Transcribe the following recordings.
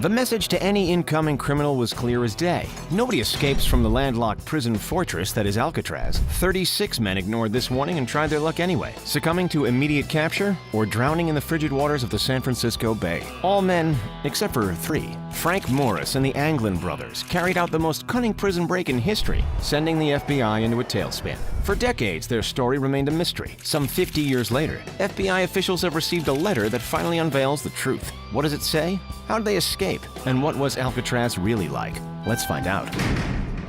The message to any incoming criminal was clear as day. Nobody escapes from the landlocked prison fortress that is Alcatraz. 36 men ignored this warning and tried their luck anyway, succumbing to immediate capture or drowning in the frigid waters of the San Francisco Bay. All men, except for 3. Frank Morris and the Anglin brothers carried out the most cunning prison break in history, sending the FBI into a tailspin. For decades, their story remained a mystery. Some 50 years later, FBI officials have received a letter that finally unveils the truth. What does it say? How did they escape? And what was Alcatraz really like? Let's find out.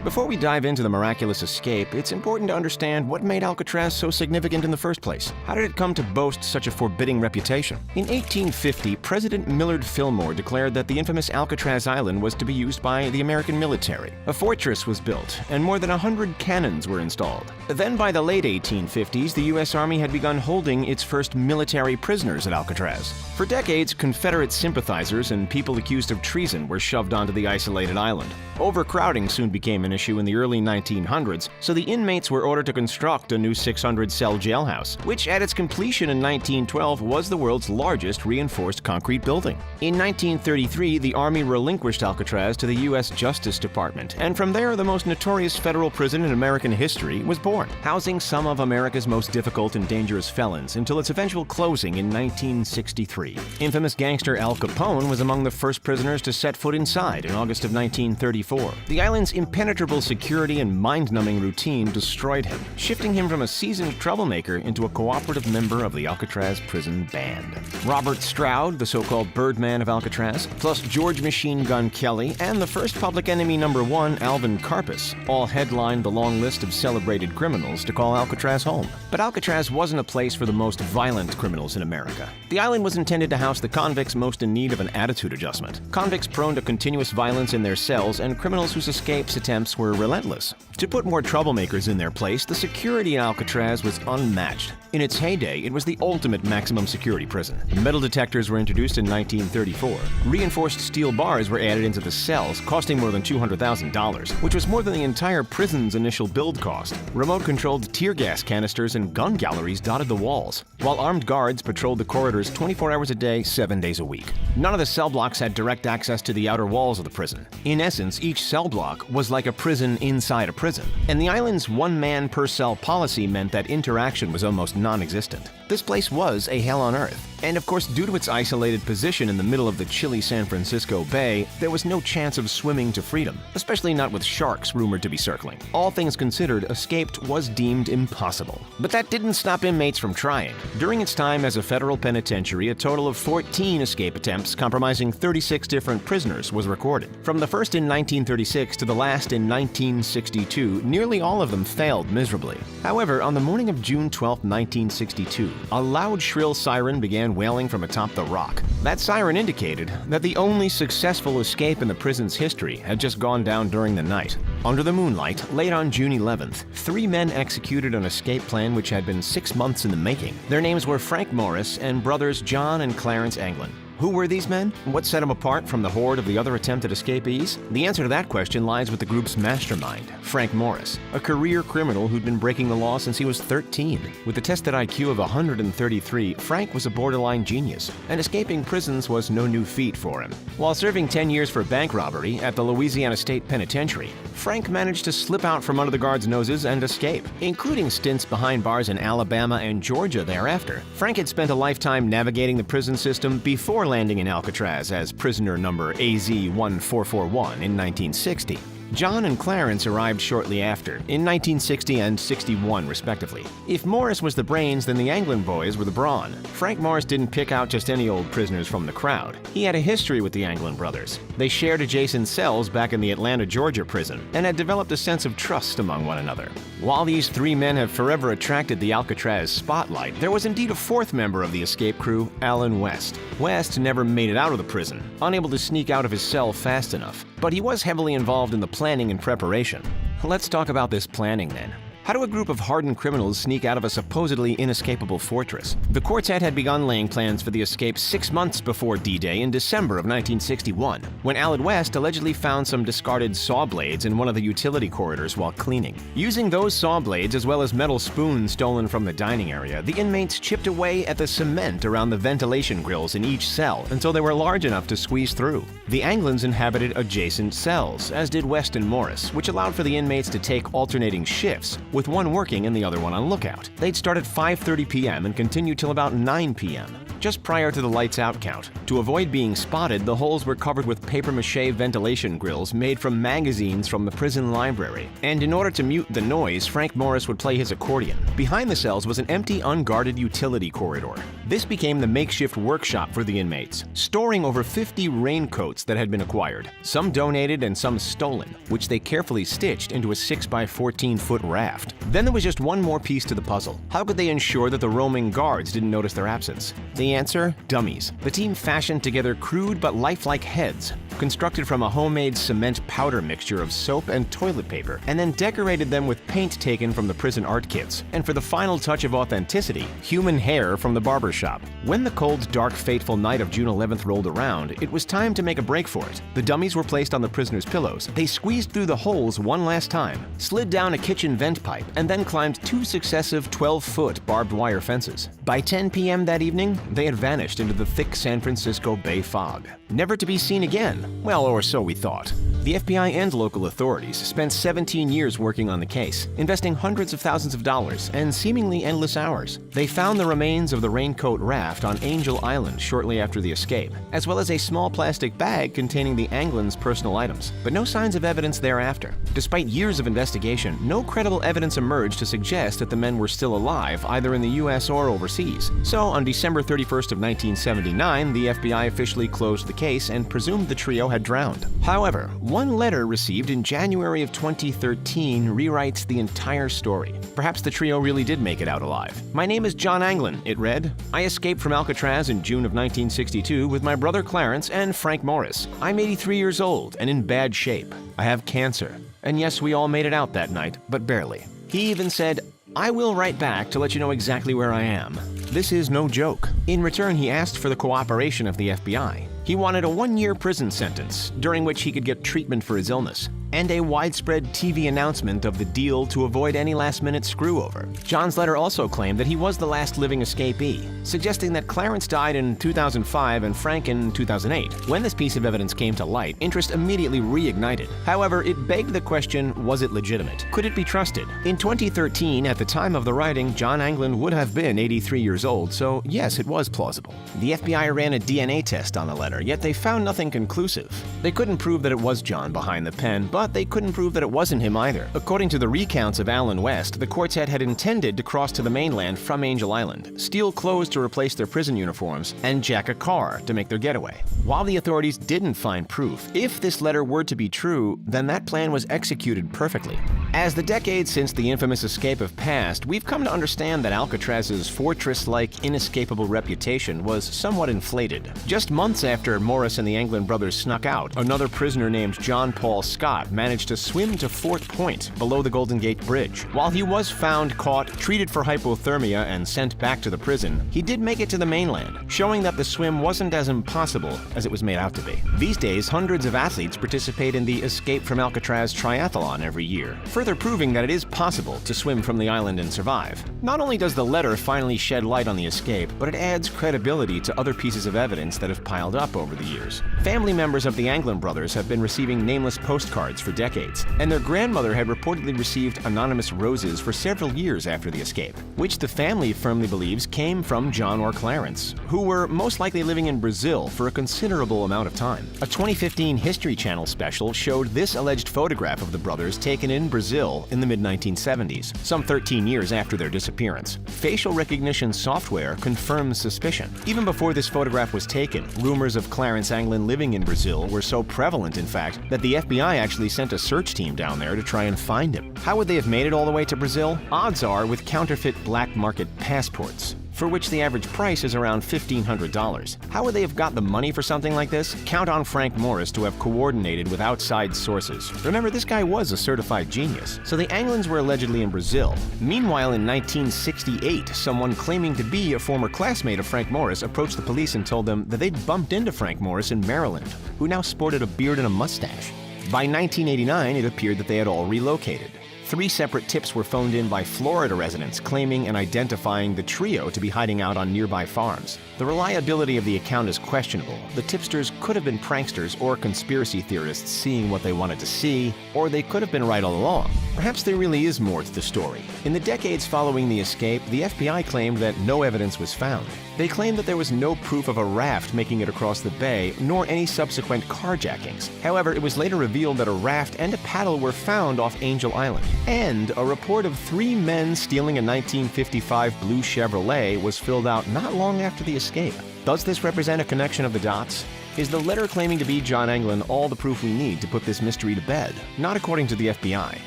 Before we dive into the miraculous escape, it's important to understand what made Alcatraz so significant in the first place. How did it come to boast such a forbidding reputation? In 1850, President Millard Fillmore declared that the infamous Alcatraz Island was to be used by the American military. A fortress was built, and more than 100 cannons were installed. Then by the late 1850s, the U.S. Army had begun holding its first military prisoners at Alcatraz. For decades, Confederate sympathizers and people accused of treason were shoved onto the isolated island. Overcrowding soon became an issue in the early 1900s, so the inmates were ordered to construct a new 600-cell jailhouse, which at its completion in 1912 was the world's largest reinforced concrete building. In 1933, the Army relinquished Alcatraz to the U.S. Justice Department, and from there the most notorious federal prison in American history was born, housing some of America's most difficult and dangerous felons until its eventual closing in 1963. Infamous gangster Al Capone was among the first prisoners to set foot inside in August of 1934. The island's impenetrable security and mind-numbing routine destroyed him, shifting him from a seasoned troublemaker into a cooperative member of the Alcatraz prison band. Robert Stroud, the so-called Birdman of Alcatraz, plus George Machine Gun Kelly and the first Public Enemy #1, Alvin Karpis, all headlined the long list of celebrated criminals to call Alcatraz home. But Alcatraz wasn't a place for the most violent criminals in America. The island was intended to house the convicts most in need of an attitude adjustment, convicts prone to continuous violence in their cells, and criminals whose escape attempts were relentless. To put more troublemakers in their place, the security in Alcatraz was unmatched. In its heyday, it was the ultimate maximum security prison. Metal detectors were introduced in 1934. Reinforced steel bars were added into the cells, costing more than $200,000, which was more than the entire prison's initial build cost. Remote-controlled tear gas canisters and gun galleries dotted the walls, while armed guards patrolled the corridors 24 hours a day, 7 days a week. None of the cell blocks had direct access to the outer walls of the prison. In essence, each cell block was like a prison inside a prison, and the island's one-man-per-cell policy meant that interaction was almost non-existent. This place was a hell on earth. And of course, due to its isolated position in the middle of the chilly San Francisco Bay, there was no chance of swimming to freedom, especially not with sharks rumored to be circling. All things considered, escape was deemed impossible. But that didn't stop inmates from trying. During its time as a federal penitentiary, a total of 14 escape attempts comprising 36 different prisoners was recorded. From the first in 1936 to the last in 1962, nearly all of them failed miserably. However, on the morning of June 12, 1962, a loud, shrill siren began wailing from atop the rock. That siren indicated that the only successful escape in the prison's history had just gone down during the night. Under the moonlight, late on June 11th, 3 men executed an escape plan which had been 6 months in the making. Their names were Frank Morris and brothers John and Clarence Anglin. Who were these men? What set them apart from the horde of the other attempted escapees? The answer to that question lies with the group's mastermind, Frank Morris, a career criminal who'd been breaking the law since he was 13. With a tested IQ of 133, Frank was a borderline genius, and escaping prisons was no new feat for him. While serving 10 years for bank robbery at the Louisiana State Penitentiary, Frank managed to slip out from under the guards' noses and escape, including stints behind bars in Alabama and Georgia thereafter. Frank had spent a lifetime navigating the prison system before landing in Alcatraz as prisoner number AZ-1441 in 1960. John and Clarence arrived shortly after, in 1960 and 61 respectively. If Morris was the brains, then the Anglin boys were the brawn. Frank Morris didn't pick out just any old prisoners from the crowd. He had a history with the Anglin brothers. They shared adjacent cells back in the Atlanta, Georgia prison, and had developed a sense of trust among one another. While these 3 men have forever attracted the Alcatraz spotlight, there was indeed a 4th member of the escape crew, Alan West. West never made it out of the prison, unable to sneak out of his cell fast enough, but he was heavily involved in the planning and preparation. Let's talk about this planning then. How do a group of hardened criminals sneak out of a supposedly inescapable fortress? The quartet had begun laying plans for the escape 6 months before D-Day in December of 1961, when Allen West allegedly found some discarded saw blades in one of the utility corridors while cleaning. Using those saw blades as well as metal spoons stolen from the dining area, the inmates chipped away at the cement around the ventilation grills in each cell until they were large enough to squeeze through. The Anglins inhabited adjacent cells, as did West and Morris, which allowed for the inmates to take alternating shifts, with one working and the other one on lookout. They'd start at 5:30 p.m. and continue till about 9 p.m. just prior to the lights out count. To avoid being spotted, the holes were covered with papier-mâché ventilation grills made from magazines from the prison library. And in order to mute the noise, Frank Morris would play his accordion. Behind the cells was an empty, unguarded utility corridor. This became the makeshift workshop for the inmates, storing over 50 raincoats that had been acquired, some donated and some stolen, which they carefully stitched into a 6-by-14-foot raft. Then there was just one more piece to the puzzle. How could they ensure that the roaming guards didn't notice their absence? The answer? Dummies. The team fashioned together crude but lifelike heads, constructed from a homemade cement powder mixture of soap and toilet paper, and then decorated them with paint taken from the prison art kits. And for the final touch of authenticity, human hair from the barber shop. When the cold, dark, fateful night of June 11th rolled around, it was time to make a break for it. The dummies were placed on the prisoners' pillows. They squeezed through the holes one last time, slid down a kitchen vent pipe, and then climbed 2 successive 12-foot barbed wire fences. By 10 p.m. that evening, they had vanished into the thick San Francisco Bay fog, never to be seen again. Well, or so we thought. The FBI and local authorities spent 17 years working on the case, investing hundreds of thousands of dollars and seemingly endless hours. They found the remains of the raincoat raft on Angel Island shortly after the escape, as well as a small plastic bag containing the Anglin's personal items, but no signs of evidence thereafter. Despite years of investigation, no credible evidence emerged to suggest that the men were still alive either in the U.S. or overseas. So on December 31st of 1979, the FBI officially closed the case and presumed the trio had drowned. However, one letter received in January of 2013 rewrites the entire story. Perhaps the trio really did make it out alive. "My name is John Anglin," it read. "I escaped from Alcatraz in June of 1962 with my brother Clarence and Frank Morris. I'm 83 years old and in bad shape. I have cancer. And yes, we all made it out that night, but barely." He even said, "I will write back to let you know exactly where I am." This is no joke. In return, he asked for the cooperation of the FBI. He wanted a 1-year prison sentence, during which he could get treatment for his illness, and a widespread TV announcement of the deal to avoid any last-minute screw-over. John's letter also claimed that he was the last living escapee, suggesting that Clarence died in 2005 and Frank in 2008. When this piece of evidence came to light, interest immediately reignited. However, it begged the question, was it legitimate? Could it be trusted? In 2013, at the time of the writing, John Anglin would have been 83 years old, so yes, it was plausible. The FBI ran a DNA test on the letter, yet they found nothing conclusive. They couldn't prove that it was John behind the pen, but they couldn't prove that it wasn't him either. According to the recounts of Allen West, the quartet had intended to cross to the mainland from Angel Island, steal clothes to replace their prison uniforms, and jack a car to make their getaway. While the authorities didn't find proof, if this letter were to be true, then that plan was executed perfectly. As the decades since the infamous escape have passed, we've come to understand that Alcatraz's fortress-like, inescapable reputation was somewhat inflated. Just months after Morris and the Anglin brothers snuck out, another prisoner named John Paul Scott managed to swim to Fort Point below the Golden Gate Bridge. While he was found, caught, treated for hypothermia, and sent back to the prison, he did make it to the mainland, showing that the swim wasn't as impossible as it was made out to be. These days, hundreds of athletes participate in the Escape from Alcatraz triathlon every year, further proving that it is possible to swim from the island and survive. Not only does the letter finally shed light on the escape, but it adds credibility to other pieces of evidence that have piled up over the years. Family members of the Anglin brothers have been receiving nameless postcards for decades, and their grandmother had reportedly received anonymous roses for several years after the escape, which the family firmly believes came from John or Clarence, who were most likely living in Brazil for a considerable amount of time. A 2015 History Channel special showed this alleged photograph of the brothers taken in Brazil in the mid-1970s, some 13 years after their disappearance. Facial recognition software confirms suspicion. Even before this photograph was taken, rumors of Clarence Anglin living in Brazil were so prevalent, in fact, that the FBI actually sent a search team down there to try and find him. How would they have made it all the way to Brazil? Odds are with counterfeit black market passports. for which the average price is around $1,500. How would they have got the money for something like this? Count on Frank Morris to have coordinated with outside sources. Remember, this guy was a certified genius. So the Anglins were allegedly in Brazil. Meanwhile, in 1968, someone claiming to be a former classmate of Frank Morris approached the police and told them that they'd bumped into Frank Morris in Maryland, who now sported a beard and a mustache. By 1989, it appeared that they had all relocated. 3 separate tips were phoned in by Florida residents claiming and identifying the trio to be hiding out on nearby farms. The reliability of the account is questionable. The tipsters could have been pranksters or conspiracy theorists seeing what they wanted to see, or they could have been right all along. Perhaps there really is more to the story. In the decades following the escape, the FBI claimed that no evidence was found. They claimed that there was no proof of a raft making it across the bay, nor any subsequent carjackings. However, it was later revealed that a raft and a paddle were found off Angel Island. And a report of 3 men stealing a 1955 blue Chevrolet was filled out not long after the escape. Does this represent a connection of the dots? Is the letter claiming to be John Anglin all the proof we need to put this mystery to bed? Not according to the FBI.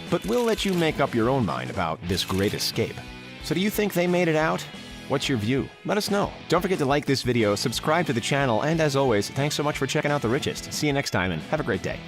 But we'll let you make up your own mind about this great escape. So do you think they made it out? What's your view? Let us know. Don't forget to like this video, subscribe to the channel, and as always, thanks so much for checking out The Richest. See you next time, and have a great day.